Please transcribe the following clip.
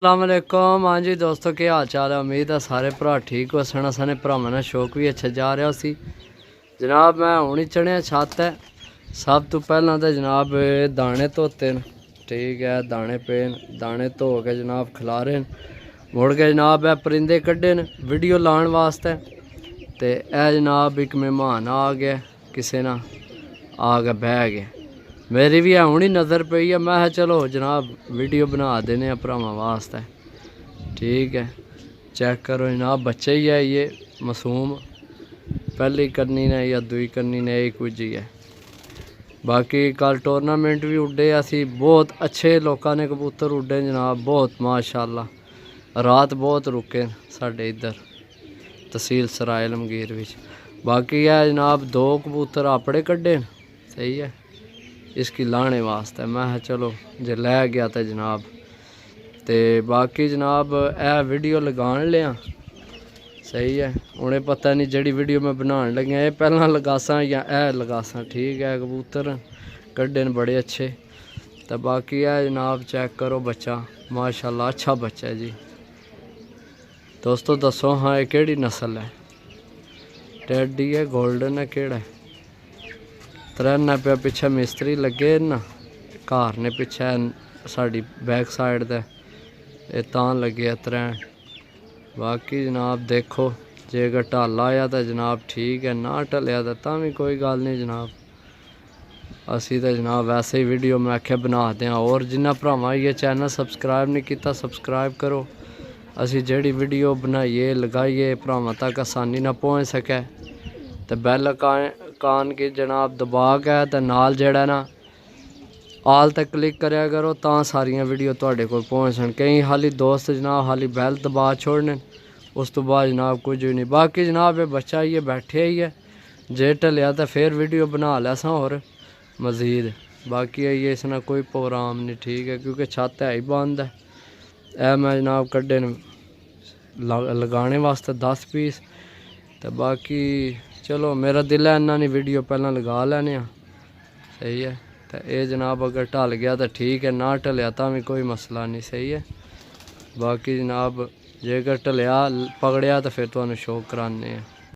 अस्सलामुअलैकुम। हाँ जी दोस्तों, क्या हाल चाल है। उम्मीद है सारे भरा ठीक हो सन। सारे भरावां ने शौक भी अच्छा जा रहा सी जनाब। मैं हूँ ही चढ़िया छत है। सब तो पहला तो जनाब दाने धोते न, ठीक है। दाने पे दाने धो के जनाब खिलारे न। मुड़ के जनाब है परिंदे कड्ढे न वीडियो लाने वास्ते। तो यह जनाब एक मेहमान आ गया, किसी ना आ के बह गया। मेरी भी हूँ ही नज़र पई है। मैं चलो जनाब वीडियो बना देने भरावां वास्ते, ठीक है। चेक करो जनाब, बच्चे ही है ये मासूम। पहली करनी ने या दुई करनी ने यही कुछ ही है। बाकी कल टूर्नामेंट भी उड्डे असी, बहुत अच्छे लोगों ने कबूतर उड्डे जनाब, बहुत माशाअल्लाह। रात बहुत रुके साढ़े इधर तहसील सराय लमगीर विच। बाकी है जनाब दो कबूतर आपड़े कड्ढे, सही है, इसकी लाने वास्ते। मैं चलो जे लै गया तो जनाब। तो बाकी जनाब ए वीडियो लगान लिया, सही है। उन्हें पता नहीं जड़ी वीडियो मैं बनाने लग्या ये पहला लगासा या ए लगासा, ठीक है। कबूतर कड्ढे बड़े अच्छे। तो बाकी है जनाब चेक करो बच्चा, माशाल्लाह अच्छा बच्चा है जी। दोस्तों दसो हाँ ये केड़ी नस्ल है। टेडी है, गोल्डन है, केड़ा है। तरैना पे पिछे मिस्त्री लगे ना, घर ने पिछे साड़ी बैक साइड ते ये तां लगे तरैन। बाकी जनाब देखो जे अगर ढल आया तो जनाब ठीक है, ना ढलिया तो भी कोई गल नहीं जनाब। असी तो जनाब वैसे ही वीडियो मैं आख्या बना दें। और जिन्हें भरावां ये चैनल सबसक्राइब नहीं किया सबसक्राइब करो। असी जेड़ी वीडियो बनाइए लगाइए भरावां तक आसानी ना पहुँच सके तो बैल कान की जनाब दबा के तो नाल जेड़ा ना आल तक क्लिक कराया करो, तां सारियां वीडियो तुहाडे कोल पहुँचन। कई हाली दोस्त जनाब हाली बैल दबा छोड़ने, उस तो बाद जनाब कुछ भी नहीं। बाकी जनाब ये बच्चा ही है बैठे ही है, जे ढलिया तो फिर वीडियो बना लैसा और मज़ीद। बाकी ये इसना कोई प्रोग्राम नहीं, ठीक है, क्योंकि छत है ही बंद है। ए मैं जनाब कड्ढे लगाने वास्ते 10 पीस। तो बाकी चलो मेरा दिल है इन्ना नहीं वीडियो पहला लगा लैने, सही है। तो ये जनाब अगर ढल गया तो ठीक है, ना ढलिया तो भी कोई मसला नहीं, सही है। बाकी जनाब जेकर ढलिया पकड़िया तो फिर तुहानू शो कराने हैं।